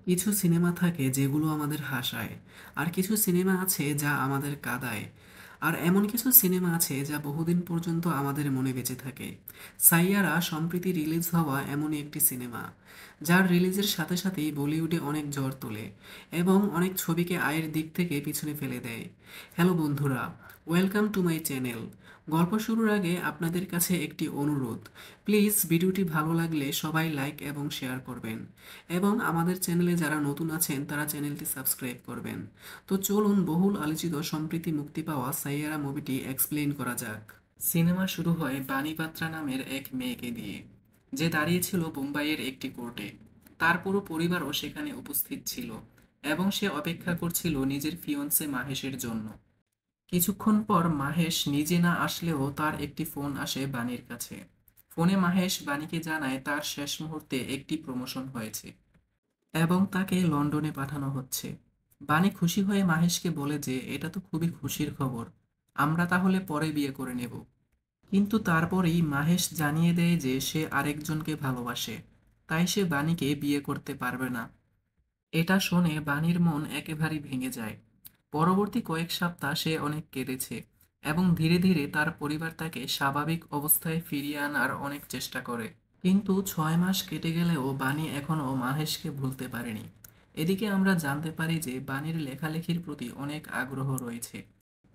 কিছু সিনেমা থাকে যেগুলো আমাদের হাসায়, আর কিছু সিনেমা আছে যা আমাদের কাঁদায়, আর এমন কিছু সিনেমা আছে যা বহুদিন পর্যন্ত আমাদের মনে বেঁচে থাকে। সাইয়ারা সম্প্রতি রিলিজ হওয়া এমনই একটি সিনেমা, যার রিলিজের সাথে সাথেই বলিউডে অনেক ঝড় তোলে এবং অনেক ছবিকে আয়ের দিক থেকে পিছনে ফেলে দেয়। হ্যালো বন্ধুরা, ওয়েলকাম টু মাই চ্যানেল। গল্প শুরুর আগে আপনাদের কাছে একটি অনুরোধ, প্লিজ ভিডিওটি ভালো লাগলে সবাই লাইক এবং শেয়ার করবেন, এবং আমাদের চ্যানেলে যারা নতুন আছেন তারা চ্যানেলটি সাবস্ক্রাইব করবেন। তো চলুন বহুল আলোচিত সম্প্রতি মুক্তি পাওয়া সাইয়ারা মুভিটি এক্সপ্লেইন করা যাক। সিনেমা শুরু হয় বানি বাত্রা নামের এক মেয়েকে দিয়ে, যে দাঁড়িয়েছিল বোম্বাইয়ের একটি কোর্টে। তার পুরো পরিবারও সেখানে উপস্থিত ছিল এবং সে অপেক্ষা করছিল নিজের ফিয়ন্সে মাহেশের জন্য। কিছুক্ষণ পর মাহেশ নিজে না আসলেও তার একটি ফোন আসে বানির কাছে। ফোনে মাহেশ বানিকে জানায় তার শেষ মুহূর্তে একটি প্রমোশন হয়েছে এবং তাকে লন্ডনে পাঠানো হচ্ছে। বানি খুশি হয়ে মাহেশকে বলে যে এটা তো খুবই খুশির খবর, আমরা তাহলে পরে বিয়ে করে নেব। কিন্তু তারপরেই মাহেশ জানিয়ে দেয় যে সে আরেকজনকে ভালোবাসে, তাই সে বানিকে বিয়ে করতে পারবে না। এটা শুনে বানির মন একেবারেই ভেঙে যায়। পরবর্তী কয়েক সপ্তাহ সে অনেক কেঁদেছে এবং ধীরে ধীরে তার পরিবার তাকে স্বাভাবিক অবস্থায় ফিরিয়ে আনার অনেক চেষ্টা করে। কিন্তু 6 মাস কেটে গেলেও বানি এখনও মাহেশকে ভুলতে পারেনি। এদিকে আমরা জানতে পারি যে বানির লেখালেখির প্রতি অনেক আগ্রহ রয়েছে।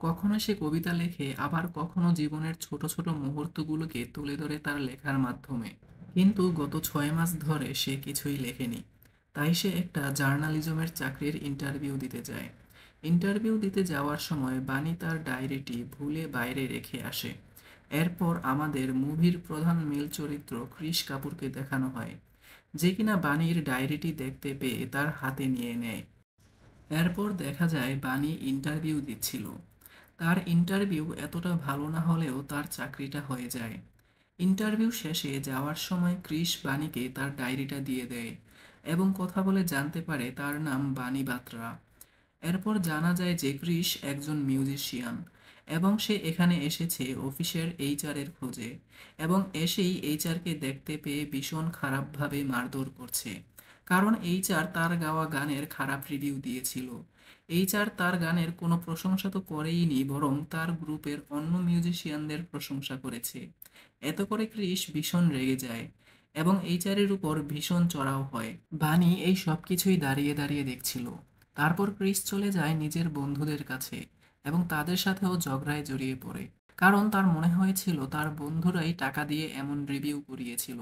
কখনো সে কবিতা লেখে, আবার কখনো জীবনের ছোট ছোট মুহূর্তগুলোকে তুলে ধরে তার লেখার মাধ্যমে। কিন্তু গত 6 মাস ধরে সে কিছুই লেখেনি। তাই সে একটা জার্নালিজমের চাকরির ইন্টারভিউ দিতে যায়। ইন্টারভিউ দিতে যাওয়ার সময় বানি তার ডায়েরিটি ভুলে বাইরে রেখে আসে। এরপর আমাদের মুভির প্রধান মেল চরিত্র ক্রিশ কাপুরকে দেখানো হয়, যে কিনা বানির ডায়েরিটি দেখতে পেয়ে তার হাতে নিয়ে নেয়। এরপর দেখা যায় বানি ইন্টারভিউ দিচ্ছিল। তার ইন্টারভিউ এতটা ভালো না হলেও তার চাকরিটা হয়ে যায়। ইন্টারভিউ শেষে যাওয়ার সময় ক্রিশ বানিকে তার ডায়েরিটা দিয়ে দেয় এবং কথা বলে জানতে পারে তার নাম বানি বাত্রা। এরপর জানা যায় যে ক্রিশ একজন মিউজিশিয়ান এবং সে এখানে এসেছে অফিসের এইচআর এর খোঁজে, এবং এসেই এইচআরকে দেখতে পেয়ে ভীষণ খারাপভাবে মারধর করছে, কারণ এইচআর তার গাওয়া গানের খারাপ রিভিউ দিয়েছিল। এইচআর তার গানের কোনো প্রশংসা তো করেইনি, বরং তার গ্রুপের অন্য মিউজিশিয়ানদের প্রশংসা করেছে। এত করে ক্রিশ ভীষণ রেগে যায় এবং এইচআরের উপর ভীষণ চড়াও হয়। বানি এই সব কিছুই দাঁড়িয়ে দাঁড়িয়ে দেখছিল। তারপর ক্রিস চলে যায় নিজের বন্ধুদের কাছে এবং তাদের সাথেও ঝগড়ায় জড়িয়ে পড়ে, কারণ তার মনে হয়েছিল তার বন্ধুরাই টাকা দিয়ে এমন রিভিউ করিয়েছিল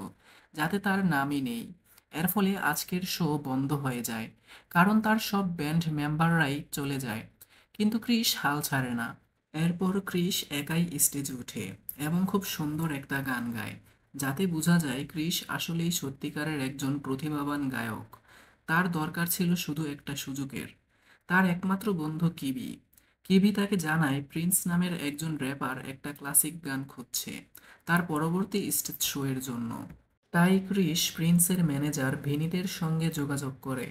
যাতে তার নামই নেই। এর ফলে আজকের শো বন্ধ হয়ে যায়, কারণ তার সব ব্যান্ড মেম্বাররাই চলে যায়। কিন্তু ক্রিস হাল ছাড়ে না। এরপর ক্রিস একাই স্টেজে ওঠে এবং খুব সুন্দর একটা গান গায়, যাতে বোঝা যায় ক্রিস আসলেই সত্যিকারের একজন প্রতিভাবান গায়ক। তার দরকার ছিল শুধু একটা সুযোগের। তার একমাত্র বন্ধু কিবি। কিবি তাকে জানায় প্রিন্স নামের একজন র্যাপার একটা ক্লাসিক গান খুঁজছে তার পরবর্তী স্টেজ শো এর জন্য। তাই ক্রিস প্রিন্সের ম্যানেজার ভিনিদের সঙ্গে যোগাযোগ করে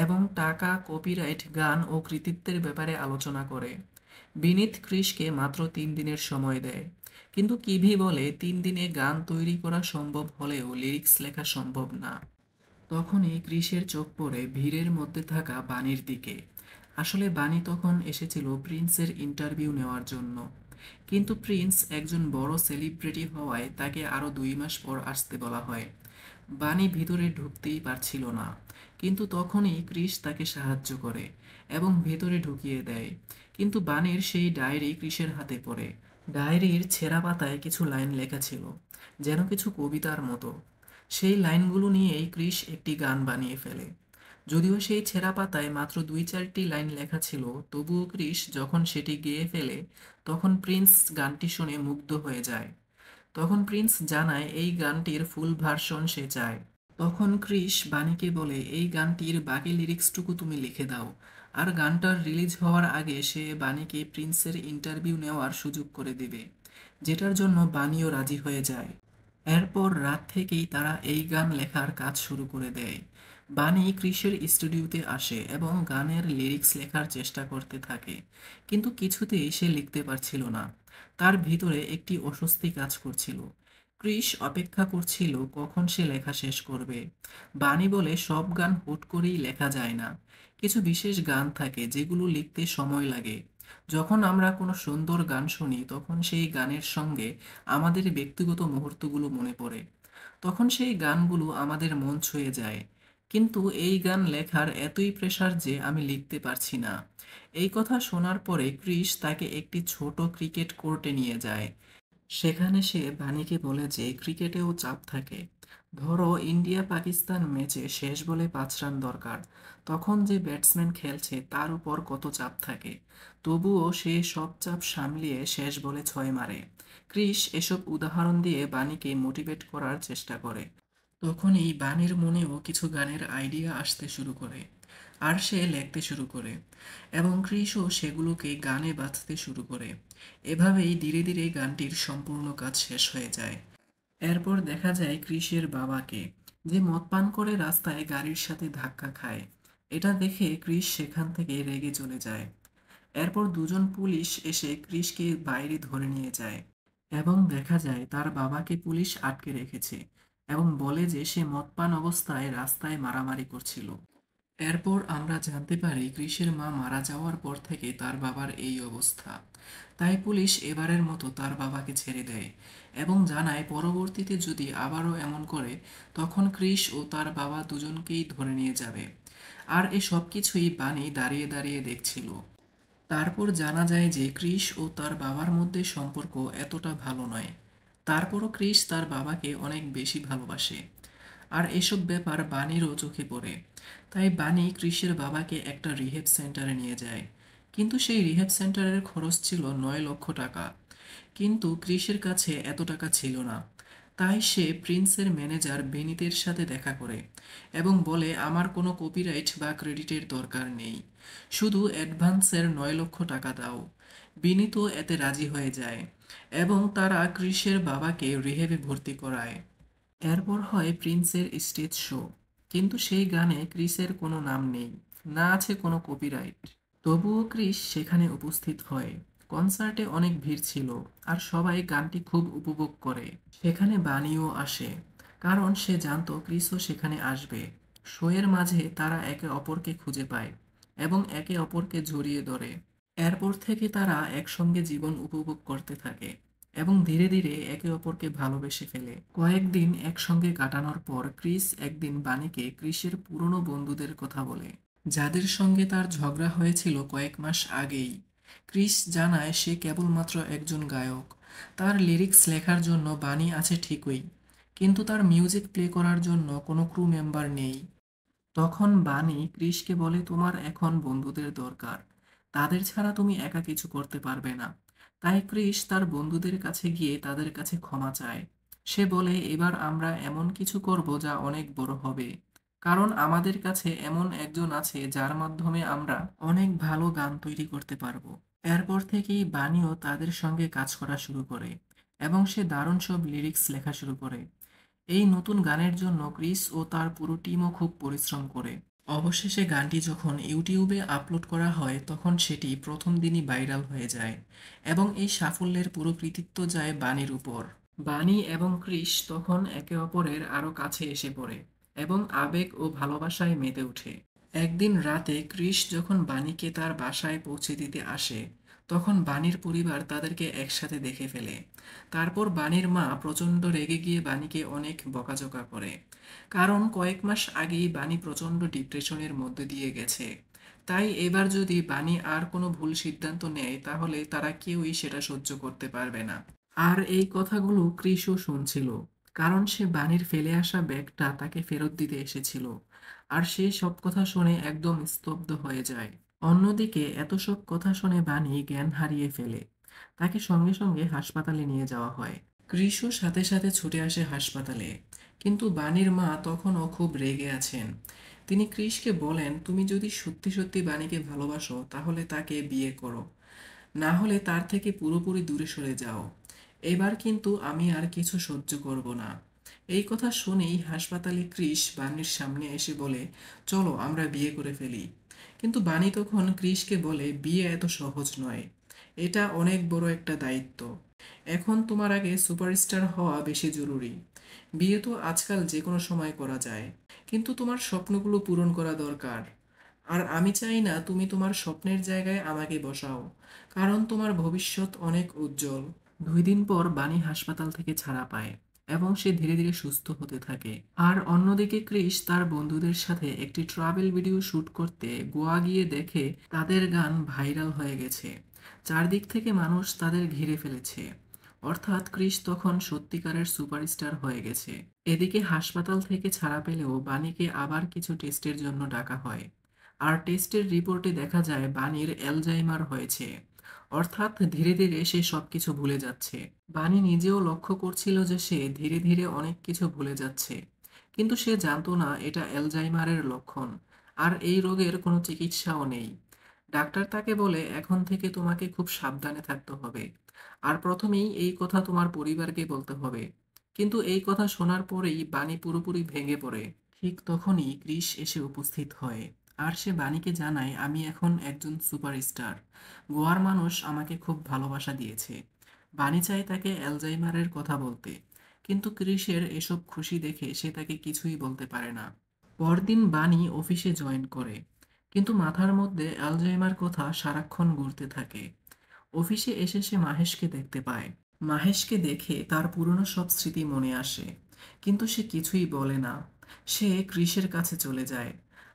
এবং টাকা, কপিরাইট, গান ও কৃতিত্বের ব্যাপারে আলোচনা করে। বিনীত ক্রিসকে মাত্র 3 দিনের সময় দেয়, কিন্তু কিভি বলে 3 দিনে গান তৈরি করা সম্ভব হলেও লিরিক্স লেখা সম্ভব না। তখনই ক্রিসের চোখ পড়ে ভিড়ের মধ্যে থাকা বানির দিকে। আসলে বানি তখন এসেছিল প্রিন্সের ইন্টারভিউ নেওয়ার জন্য, কিন্তু প্রিন্স একজন বড় সেলিব্রিটি হওয়ায় তাকে আরও 2 মাস পর আসতে বলা হয়। বানি ভিতরে ঢুকতেই পারছিল না, কিন্তু তখনই ক্রিস তাকে সাহায্য করে এবং ভেতরে ঢুকিয়ে দেয়। কিন্তু বানির সেই ডায়েরি ক্রিসের হাতে পড়ে। ডায়েরির ছেঁড়া পাতায় কিছু লাইন লেখা ছিল, যেন কিছু কবিতার মতো। সেই লাইনগুলো নিয়েই ক্রিস একটি গান বানিয়ে ফেলে। যদিও সেই ছেঁড়া পাতায় মাত্র 2-4টি লাইন লেখা ছিল, তবুও ক্রিস যখন সেটি গেয়ে ফেলে তখন প্রিন্স গানটি শুনে মুগ্ধ হয়ে যায়। তখন প্রিন্স জানায় এই গানটির ফুল ভার্সন সে চায়। তখন ক্রিস বানিকে বলে এই গানটির বাকি লিরিক্সটুকু তুমি লিখে দাও, আর গানটার রিলিজ হওয়ার আগে সে বানিকে প্রিন্সের ইন্টারভিউ নেওয়ার সুযোগ করে দেবে, যেটার জন্য বানিও রাজি হয়ে যায়। এরপর রাত থেকেই তারা এই গান লেখার কাজ শুরু করে দেয়। বানি ক্রিসের স্টুডিওতে আসে এবং গানের লিরিক্স লেখার চেষ্টা করতে থাকে, কিন্তু কিছুতেই সে লিখতে পারছিল না। তার ভিতরে একটি অস্বস্তি কাজ করছিল। ক্রিস অপেক্ষা করছিল কখন সে লেখা শেষ করবে। বানি বলে সব গান হুট করেই লেখা যায় না। কিছু বিশেষ গান থাকে যেগুলো লিখতে সময় লাগে। যখন আমরা কোনো সুন্দর গান শুনি তখন সেই গানের সঙ্গে আমাদের ব্যক্তিগত মুহূর্তগুলো মনে পড়ে। তখন সেই গানগুলো আমাদের মন ছুঁয়ে যায়। কিন্তু এই গান লেখার এতই প্রেশার যে আমি লিখতে পারছি না। এই কথা শোনার পরে ক্রিস তাকে একটি ছোট ক্রিকেট কোর্টে নিয়ে যায়। সেখানে সে বাণীকে বলে যে ক্রিকেটেও চাপ থাকে। ধরো ইন্ডিয়া পাকিস্তান ম্যাচে শেষ বলে 5 রান দরকার, তখন যে ব্যাটসম্যান খেলছে তার উপর কত চাপ থাকে। তবুও সে সব চাপ সামলিয়ে শেষ বলে 6 মারে। ক্রিস এসব উদাহরণ দিয়ে বাণীকে মোটিভেট করার চেষ্টা করে। তখনই বাণীর মনেও কিছু গানের আইডিয়া আসতে শুরু করে। আর সে লিখতে শুরু করে। এবং ক্রিসও সেগুলোকে গানে বাঁধতে শুরু করে। এভাবেই ধীরে ধীরে গানটির সম্পূর্ণ কাজ শেষ হয়ে যায়। এরপর দেখা যায় ক্রিসের বাবাকে, যে মদ পান করে রাস্তায় গাড়ির সাথে ধাক্কা খায়। এটা দেখে ক্রিস সেখান থেকে রেগে চলে যায়। এরপর দুজন পুলিশ এসে ক্রিসকে বাইরে ধরে নিয়ে যায়। এবং দেখা যায় তার বাবাকে পুলিশ আটকে রেখেছে এবং বলে যে সে মদপান অবস্থায় রাস্তায় মারামারি করছিল। এরপর আমরা জানতে পারি ক্রিসের মা মারা যাওয়ার পর থেকে তার বাবার এই অবস্থা। তাই পুলিশ এবারের মতো তার বাবাকে ছেড়ে দেয় এবং জানায় পরবর্তীতে যদি আবারও এমন করে তখন ক্রিস ও তার বাবা দুজনকেই ধরে নিয়ে যাবে। আর এ সব কিছুই বানি দাঁড়িয়ে দাঁড়িয়ে দেখছিল। তারপর জানা যায় যে ক্রিস ও তার বাবার মধ্যে সম্পর্ক এতটা ভালো নয়। তারপরও ক্রিস তার বাবাকে অনেক বেশি ভালোবাসে। আর এসব ব্যাপার বানিরও চোখে পড়ে। তাই বানি ক্রিসের বাবাকে একটা রিহেব সেন্টারে নিয়ে যায়। কিন্তু সেই রিহেব সেন্টারের খরচ ছিল 9 লক্ষ টাকা। কিন্তু ক্রিসের কাছে এত টাকা ছিল না। তাই সে প্রিন্সের ম্যানেজার বেনিতের সাথে দেখা করে এবং বলে আমার কোনো কপিরাইট বা ক্রেডিটের দরকার নেই, শুধু অ্যাডভান্সের 9 লক্ষ টাকা দাও। বিনীতও এতে রাজি হয়ে যায় এবং তারা ক্রিসের বাবাকে রিহেবে ভর্তি করায়। এরপর হয় প্রিন্সের স্টেজ শো। কিন্তু সেই গানে ক্রিসের কোনো নাম নেই, না আছে কোনো কপিরাইট। তবুও ক্রিস সেখানে উপস্থিত হয়। কনসার্টে অনেক ভিড় ছিল আর সবাই গানটি খুব উপভোগ করে। সেখানে বানিও আসে, কারণ সে জানতো ক্রিসও সেখানে আসবে। শোয়ের মাঝে তারা একে অপরকে খুঁজে পায় এবং একে অপরকে জড়িয়ে ধরে। এরপর থেকে তারা একসঙ্গে জীবন উপভোগ করতে থাকে এবং ধীরে ধীরে একে অপরকে ভালোবেসে ফেলে। কয়েকদিন একসঙ্গে কাটানোর পর ক্রিস একদিন বানিকে ক্রিসের পুরনো বন্ধুদের কথা বলে, যাদের সঙ্গে তার ঝগড়া হয়েছিল কয়েক মাস আগেই। ক্রিস জানায় সে কেবলমাত্র একজন গায়ক। তার লিরিক্স লেখার জন্য বানি আছে ঠিকই, কিন্তু তার মিউজিক প্লে করার জন্য কোনো ক্রু মেম্বার নেই। তখন বানি ক্রিসকে বলে তোমার এখন বন্ধুদের দরকার, তাদের ছাড়া তুমি একা কিছু করতে পারবে না। তাই ক্রিস তার বন্ধুদের কাছে গিয়ে তাদের কাছে ক্ষমা চায়। সে বলে এবার আমরা এমন কিছু করব যা অনেক বড় হবে, কারণ আমাদের কাছে এমন একজন আছে যার মাধ্যমে আমরা অনেক ভালো গান তৈরি করতে পারবো। এরপর থেকেই বানিও তাদের সঙ্গে কাজ করা শুরু করে এবং সে দারুণ সব লিরিক্স লেখা শুরু করে। এই নতুন গানের জন্য ক্রিস ও তার পুরো টিমও খুব পরিশ্রম করে। অবশেষে গানটি যখন ইউটিউবে আপলোড করা হয় তখন সেটি প্রথম দিনই ভাইরাল হয়ে যায় এবং এই সাফল্যের পুরো কৃতিত্ব যায় বানির উপর। বানি এবং ক্রিস তখন একে অপরের আরো কাছে এসে পড়ে এবং আবেগ ও ভালোবাসায় মেতে ওঠে। একদিন রাতে ক্রিস যখন বানিকে তার বাসায় পৌঁছে দিতে আসে তখন বানির পরিবার তাদেরকে একসাথে দেখে ফেলে। তারপর বানির মা প্রচণ্ড রেগে গিয়ে বানিকে অনেক বকাঝকা করে, কারণ কয়েক মাস আগেই বানি প্রচণ্ড ডিপ্রেশনের মধ্যে দিয়ে গেছে। তাই এবার যদি বানি আর কোনো ভুল সিদ্ধান্ত নেয় তাহলে তারা কেউই সেটা সহ্য করতে পারবে না। আর এই কথাগুলো কৃষও শুনছিল, কারণ সে বানির ফেলে আসা ব্যাগটা তাকে ফেরত দিতে এসেছিল। আর সে সব কথা শুনে একদম স্তব্ধ হয়ে যায়। অন্যদিকে এত সব কথা শুনে বানি জ্ঞান হারিয়ে ফেলে। তাকে সঙ্গে সঙ্গে হাসপাতালে নিয়ে যাওয়া হয়। কৃষও সাথে সাথে ছুটে আসে হাসপাতালে। কিন্তু বানির মা তখনও খুব রেগে আছেন। তিনি কৃষকে বলেন তুমি যদি সত্যি সত্যি বানিকে ভালোবাসো তাহলে তাকে বিয়ে করো, না হলে তার থেকে পুরোপুরি দূরে সরে যাও। এবার কিন্তু আমি আর কিছু সহ্য করব না। এই কথা শুনেই হাসপাতালে ক্রিস বানির সামনে এসে বলে চলো আমরা বিয়ে করে ফেলি। কিন্তু বানি তখন ক্রিসকে বলে বিয়ে এত সহজ নয়, এটা অনেক বড় একটা দায়িত্ব। এখন তোমার আগে সুপারস্টার হওয়া বেশি জরুরি। বিয়ে তো আজকাল যে কোনো সময় করা যায়, কিন্তু তোমার স্বপ্নগুলো পূরণ করা দরকার। আর আমি চাই না তুমি তোমার স্বপ্নের জায়গায় আমাকে বসাও, কারণ তোমার ভবিষ্যৎ অনেক উজ্জ্বল। 2 দিন পর বানি হাসপাতাল থেকে ছাড়া পায় এবং সে ধীরে ধীরে সুস্থ হতে থাকে। আর অন্যদিকে ক্রিস তার বন্ধুদের সাথে একটি ট্রাভেল ভিডিও শুট করতে গোয়া গিয়ে দেখে তাদের গান ভাইরাল হয়ে গেছে। চারদিক থেকে মানুষ তাদের ঘিরে ফেলেছে। অর্থাৎ ক্রিস তখন সত্যিকারের সুপারস্টার হয়ে গেছে। এদিকে হাসপাতাল থেকে ছাড়া পেলেও বানিকে আবার কিছু টেস্টের জন্য ডাকা হয়। আর টেস্টের রিপোর্টে দেখা যায় বানির অ্যালজাইমার হয়েছে। অর্থাৎ ধীরে ধীরে সে সবকিছু ভুলে যাচ্ছে। বানি নিজেও লক্ষ্য করছিল যে সে ধীরে ধীরে অনেক কিছু ভুলে যাচ্ছে, কিন্তু সে জানতো না এটা অ্যালজাইমারের লক্ষণ। আর এই রোগের কোনো চিকিৎসাও নেই। ডাক্তার তাকে বলে এখন থেকে তোমাকে খুব সাবধানে থাকতে হবে, আর প্রথমেই এই কথা তোমার পরিবারকে বলতে হবে। কিন্তু এই কথা শোনার পরেই বানি পুরোপুরি ভেঙে পড়ে। ঠিক তখনই ক্রিস এসে উপস্থিত হয়। আর সে বানিকে জানায়, আমি এখন একজন সুপারস্টার। গোয়ার মানুষ আমাকে খুব ভালোবাসা দিয়েছে। বানি চায় তাকে অ্যালজাইমারের কথা বলতে, কিন্তু ক্রিসের এসব খুশি দেখে সে তাকে কিছুই বলতে পারে না। পরদিন বানি অফিসে জয়েন করে, কিন্তু মাথার মধ্যে অ্যালজাইমার কথা সারাক্ষণ ঘুরতে থাকে। অফিসে এসে সে মাহেশকে দেখতে পায়। মাহেশকে দেখে তার পুরনো সব স্মৃতি মনে আসে, কিন্তু সে কিছুই বলে না। সে ক্রিসের কাছে চলে যায়।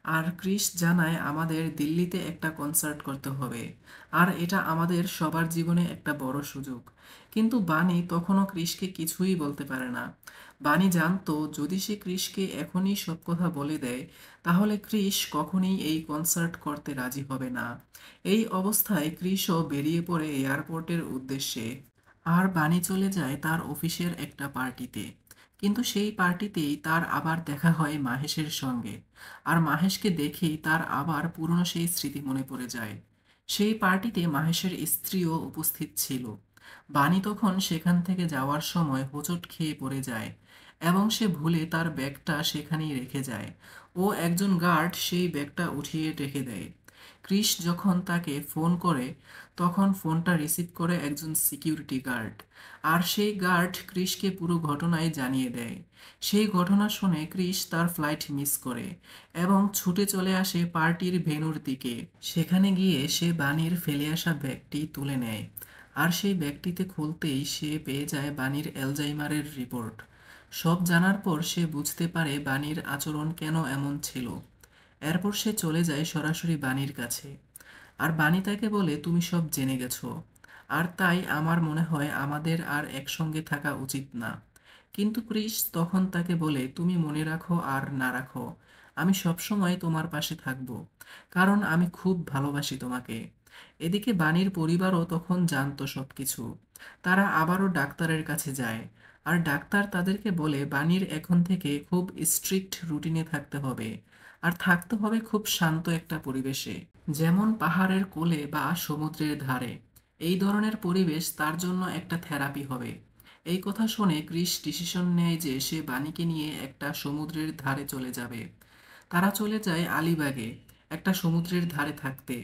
আর ক্রিস জানায়, আমাদের দিল্লিতে একটা কনসার্ট করতে হবে, আর এটা আমাদের সবার জীবনে একটা বড় সুযোগ। কিন্তু বানি তখনও ক্রিসকে কিছুই বলতে পারে না। বানি জানতো যদি সে ক্রিসকে এখনই সব কথা বলে দেয়, তাহলে ক্রিস কখনোই এই কনসার্ট করতে রাজি হবে না। এই অবস্থায় ক্রিসও বেরিয়ে পড়ে এয়ারপোর্টের উদ্দেশ্যে। আর বানি চলে যায় তার অফিসের একটা পার্টিতে। কিন্তু সেই পার্টিতেই তার আবার দেখা হয় মাহেশের সঙ্গে। আর মাহেশকে দেখেই তার আবার পুরনো সেই স্মৃতি মনে পড়ে যায়। সেই পার্টিতে মাহেশের স্ত্রীও উপস্থিত ছিল। বানি তখন সেখান থেকে যাওয়ার সময় হোঁচট খেয়ে পড়ে যায় এবং সে ভুলে তার ব্যাগটা সেখানেই রেখে যায়। ও একজন গার্ড সেই ব্যাগটা উঠিয়ে রেখে দেয়। ক্রিস যখন তাকে ফোন করে, তখন ফোনটা রিসিভ করে একজন সিকিউরিটি গার্ড। আর সেই গার্ড ক্রিসকে পুরো ঘটনায় জানিয়ে দেয়। সেই ঘটনা শুনে ক্রিস তার ফ্লাইট মিস করে এবং ছুটে চলে আসে পার্টির ভেন্যুর দিকে। সেখানে গিয়ে সে বানির ফেলে আসা ব্যাগটি তুলে নেয়। আর সেই ব্যাগটিতে খুলতেই সে পেয়ে যায় বানির অ্যালজাইমারের রিপোর্ট। সব জানার পর সে বুঝতে পারে বানির আচরণ কেন এমন ছিল। এরপর সে চলে যায় সরাসরি বানির কাছে। আর বানি তাকে বলে, তুমি সব জেনে গেছো, আর তাই আমার মনে হয় আমাদের আর একসঙ্গে থাকা উচিত না। কিন্তু ক্রিস তখন তাকে বলে, তুমি মনে রাখো আর না রাখো, আমি সবসময় তোমার পাশে থাকবো, কারণ আমি খুব ভালোবাসি তোমাকে। এদিকে বানির পরিবারও তখন জানতো সবকিছু। তারা আবারও ডাক্তারের কাছে যায়। আর ডাক্তার তাদেরকে বলে বানির এখন থেকে খুব স্ট্রিক্ট রুটিনে থাকতে হবে, আর থাকতে হবে খুব শান্ত একটা পরিবেশে, যেমন পাহাড়ের কোলে বা সমুদ্রের ধারে। এই ধরনের পরিবেশ তার জন্য একটা থেরাপি হবে। এই কথা শুনে ক্রিস ডিসিশন নেয় যে সে বানিকে নিয়ে একটা সমুদ্রের ধারে চলে যাবে। তারা চলে যায় আলিবাগে, একটা সমুদ্রের ধারে থাকতে।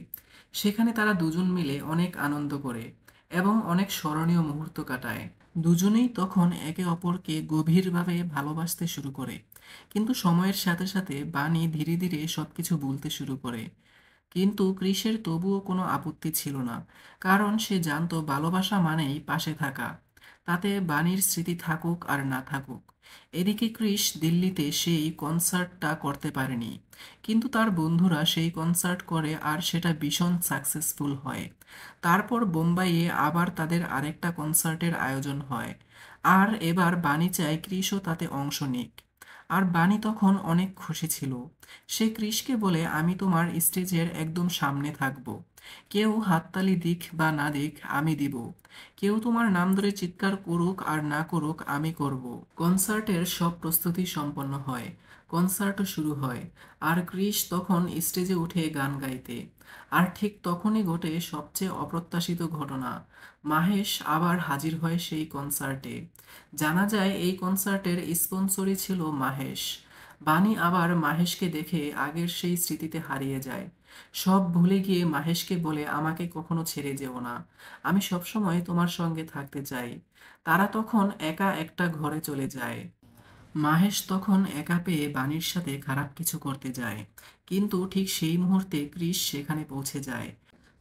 সেখানে তারা দুজন মিলে অনেক আনন্দ করে এবং অনেক স্মরণীয় মুহূর্ত কাটায়। দুজনেই তখন একে অপরকে গভীরভাবে ভালোবাসতে শুরু করে। কিন্তু সময়ের সাথে সাথে বানি ধীরে ধীরে সবকিছু ভুলতে শুরু করে। কিন্তু ক্রিসের তবুও কোনো আপত্তি ছিল না, কারণ সে জানতো ভালোবাসা মানেই পাশে থাকা। তাতে বানির স্মৃতি থাকুক আর না থাকুক। এদিকে ক্রিস দিল্লিতে সেই কনসার্টটা করতে পারেনি, কিন্তু তার বন্ধুরা সেই কনসার্ট করে আর সেটা ভীষণ সাকসেসফুল হয়। তারপর বোম্বাইয়ে আবার তাদের আরেকটা কনসার্টের আয়োজন হয়। আর এবার বানি চায় ক্রিসও তাতে অংশ নিক। আর বানি তখন অনেক খুশি ছিল। সে ক্রিসকে বলে, আমি তোমার স্টেজের একদম সামনে থাকব। কেউ হাততালি দিক বা না দিক, আমি দিব। কেউ তোমার নাম ধরে চিৎকার করুক আর না করুক, আমি করব। কনসার্টের সব প্রস্তুতি সম্পন্ন হয়। কনসার্টও শুরু হয়। আর ক্রিস তখন স্টেজে উঠে গান গাইতে। আর ঠিক তখনই ঘটে সবচেয়ে অপ্রত্যাশিত ঘটনা। মাহেশ আবার হাজির হয় সেই কনসার্টে। জানা যায় এই কনসার্টের স্পন্সরই ছিল মাহেশ। বানি আবার মাহেশকে দেখে আগের সেই স্মৃতিতে হারিয়ে যায়। সব ভুলে গিয়ে মাহেশকে বলে, আমাকে কখনো ছেড়ে যেও না, আমি সবসময় তোমার সঙ্গে থাকতে চাই। তারা তখন একা একটা ঘরে চলে যায়। মাহেশ তখন একা পেয়ে বাণীর সাথে খারাপ কিছু করতে যায়, কিন্তু ঠিক সেই মুহূর্তে ক্রিস সেখানে পৌঁছে যায়।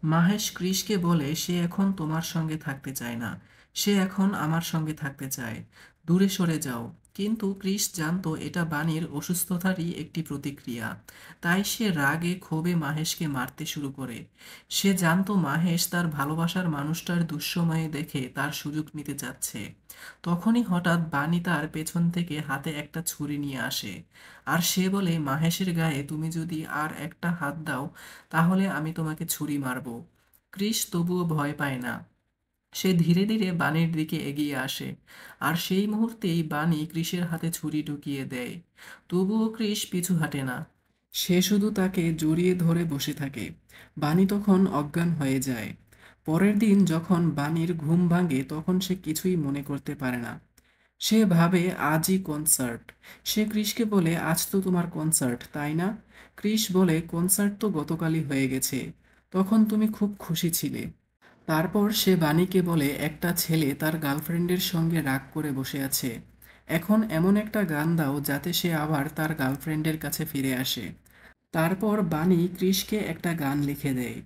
মাহেশ ক্রিসকে বলে সে এখন তোমার সঙ্গে থাকতে চায় না, সে এখন আমার সঙ্গে থাকতে চায়, দূরে সরে যাও। কিন্তু ক্রিস জানতো এটা বাণীর অসুস্থতারই একটি প্রতিক্রিয়া। তাই সে রাগে ক্ষোভে মাহেশকে মারতে শুরু করে। সে জানতো মাহেশ তার ভালোবাসার মানুষটার দুঃসময়ে দেখে তার সুযোগ নিতে চাচ্ছে। তখনই হঠাৎ বানি তার পেছন থেকে হাতে একটা ছুরি নিয়ে আসে। আর সে বলে, মাহেশের গায়ে তুমি যদি আর একটা হাত দাও, তাহলে আমি তোমাকে ছুরি মারব। ক্রিস তবুও ভয় পায় না। সে ধীরে ধীরে বানির দিকে এগিয়ে আসে। আর সেই মুহূর্তেই বানি ক্রিসের হাতে ছুরি ঢুকিয়ে দেয়। তবুও ক্রিস পিছু হাঁটে না। সে শুধু তাকে জড়িয়ে ধরে বসে থাকে। বানি তখন অজ্ঞান হয়ে যায়। পরের দিন যখন বানির ঘুম ভাঙে তখন সে কিছুই মনে করতে পারে না। সে ভাবে আজই কনসার্ট। সে ক্রিসকে বলে, আজ তো তোমার কনসার্ট, তাই না? ক্রিস বলে, কনসার্ট তো গতকালই হয়ে গেছে, তখন তুমি খুব খুশি ছিলে। তারপর সে বানিকে বলে, একটা ছেলে তার গার্লফ্রেন্ডের সঙ্গে রাগ করে বসে আছে, এখন এমন একটা গান দাও যাতে সে আবার তার গার্লফ্রেন্ডের কাছে ফিরে আসে। তারপর বানি ক্রিসকে একটা গান লিখে দেয়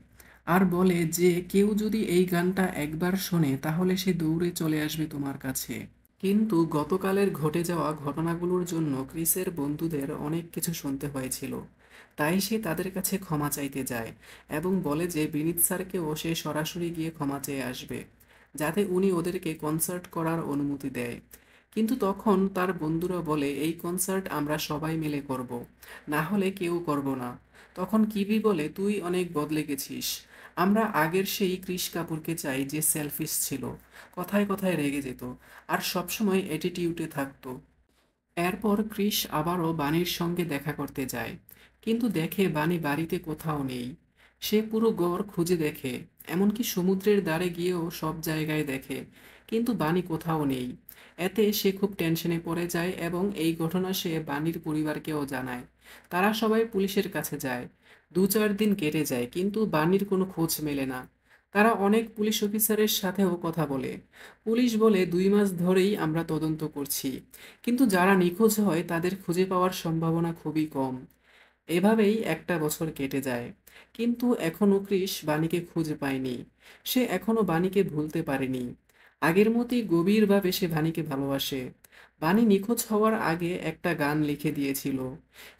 আর বলে যে কেউ যদি এই গানটা একবার শোনে তাহলে সে দৌড়ে চলে আসবে তোমার কাছে। কিন্তু গতকালের ঘটে যাওয়া ঘটনাগুলোর জন্য ক্রিসের বন্ধুদের অনেক কিছু শুনতে হয়েছিল। তাই সে তাদের কাছে ক্ষমা চাইতে যায় এবং বলে যে বিনীত স্যারকেও সে সরাসরি গিয়ে ক্ষমা চেয়ে আসবে, যাতে উনি ওদেরকে কনসার্ট করার অনুমতি দেয়। কিন্তু তখন তার বন্ধুরা বলে, এই কনসার্ট আমরা সবাই মিলে করব, না হলে কেউ করব না। তখন কিবি বলে, তুই অনেক বদলে গেছিস, আমরা আগের সেই ক্রিস কাপুরকে চাই যে সেলফিশ ছিল, কথায় কথায় রেগে যেত আর সবসময় অ্যাটিটিউডে থাকতো। এরপর ক্রিস আবারও বানির সঙ্গে দেখা করতে যায়, কিন্তু দেখে বানি বাড়িতে কোথাও নেই। সে পুরো গড় খুঁজে দেখে, এমনকি সমুদ্রের ধারে গিয়েও সব জায়গায় দেখে, কিন্তু বানি কোথাও নেই। এতে সে খুব টেনশনে পড়ে যায় এবং এই ঘটনা সে বানির পরিবারকেও জানায়। তারা সবাই পুলিশের কাছে যায়। 2-4 দিন কেটে যায় কিন্তু বানির কোনো খোঁজ মেলে না। তারা অনেক পুলিশ অফিসারের সাথেও কথা বলে। পুলিশ বলে, 2 মাস ধরেই আমরা তদন্ত করছি, কিন্তু যারা নিখোঁজ হয় তাদের খুঁজে পাওয়ার সম্ভাবনা খুবই কম। এভাবেই একটা বছর কেটে যায়, কিন্তু এখনো ক্রিস বানিকে খুঁজে পায়নি। সে এখনো বানিকে ভুলতে পারেনি। আগের মতোই গভীরভাবে সে বানিকে ভালোবাসে। বানি নিখোঁজ হওয়ার আগে একটা গান লিখে দিয়েছিল।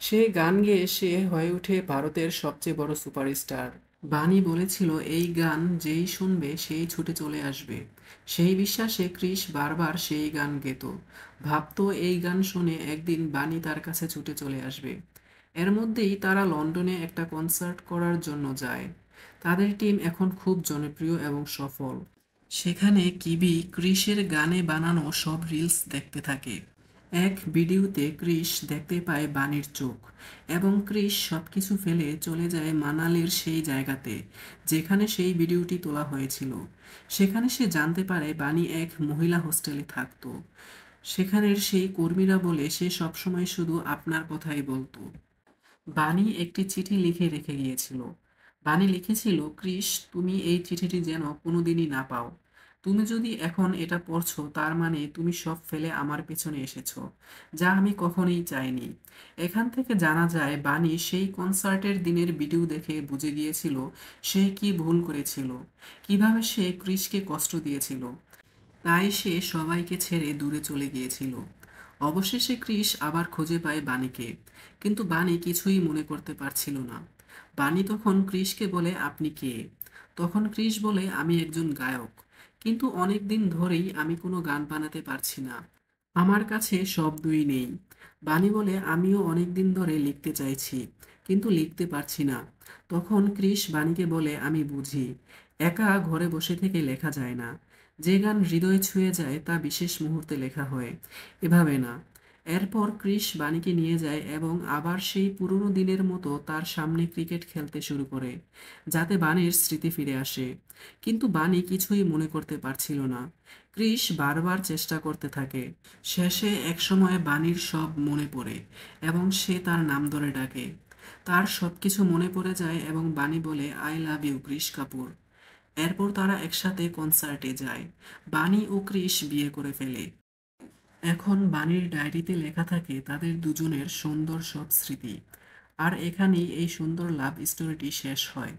সেই গান গেয়ে সে হয়ে ওঠে ভারতের সবচেয়ে বড় সুপারস্টার। বানি বলেছিল, এই গান যেই শুনবে সেই ছুটে চলে আসবে। সেই বিশ্বাসে ক্রিস বারবার সেই গান গেতো। ভাবতো এই গান শুনে একদিন বানি তার কাছে ছুটে চলে আসবে। এর মধ্যেই তারা লন্ডনে একটা কনসার্ট করার জন্য যায়। তাদের টিম এখন খুব জনপ্রিয় এবং সফল। সেখানে কিবি ক্রিসের গানে বানানো সব রিলস দেখতে থাকে। এক ভিডিওতে ক্রিস দেখতে পায় বানির চোখ, এবং ক্রিস সবকিছু ফেলে চলে যায় মানালির সেই জায়গাতে যেখানে সেই ভিডিওটি তোলা হয়েছিল। সেখানে সে জানতে পারে বানি এক মহিলা হোস্টেলে থাকতো। সেখানের সেই কর্মীরা বলে সে সবসময় শুধু আপনার কথাই বলতো। বানি একটি চিঠি লিখে রেখে গিয়েছিল। বানি লিখেছিল, ক্রিস, তুমি এই চিঠিটি যেন কোনোদিনই না পাও। তুমি যদি এখন এটা পড়ছো তার মানে তুমি সব ফেলে আমার পেছনে এসেছো, যা আমি কখনোই চাইনি। এখান থেকে জানা যায় বানি সেই কনসার্টের দিনের ভিডিও দেখে বুঝে গিয়েছিল সে কি ভুল করেছিল, কিভাবে সে ক্রিসকে কষ্ট দিয়েছিল। তাই সে সবাইকে ছেড়ে দূরে চলে গিয়েছিল। অবশেষে ক্রিস আবার খুঁজে পায় বানিকে, কিন্তু বানি কিছুই মনে করতে পারছিল না। বানি তখন ক্রিসকে বলে, আপনি কে? তখন ক্রিস বলে, আমি একজন গায়ক, কিন্তু অনেক দিন ধরেই আমি কোনো গান বানাতে পারছি না, আমার কাছে শব্দই নেই। বানি বলে, আমিও অনেক দিন ধরে লিখতে চাইছি, কিন্তু লিখতে পারছি না। তখন ক্রিস বানিকে বলে, আমি বুঝি, একা ঘরে বসে থেকে লেখা যায় না। যে গান হৃদয় ছুঁয়ে যায় তা বিশেষ মুহূর্তে লেখা হয়, এভাবে না। এরপর ক্রিস বানিকে নিয়ে যায় এবং আবার সেই পুরনো দিনের মতো তার সামনে ক্রিকেট খেলতে শুরু করে, যাতে বানির স্মৃতি ফিরে আসে। কিন্তু বানি কিছুই মনে করতে পারছিল না। ক্রিস বারবার চেষ্টা করতে থাকে। শেষে একসময় বানির সব মনে পড়ে এবং সে তার নাম ধরে ডাকে। তার সবকিছু মনে পড়ে যায় এবং বানি বলে, I love you Kris Kapoor. এরপর তারা একসাথে কনসার্টে যায়। বানি ও ক্রিস বিয়ে করে ফেলে। এখন বাণীর ডায়েরিতে লেখা থাকে তাদের দুজনের সুন্দর সব স্মৃতি। আর এখানেই এই সুন্দর লাভ স্টোরিটি শেষ হয়।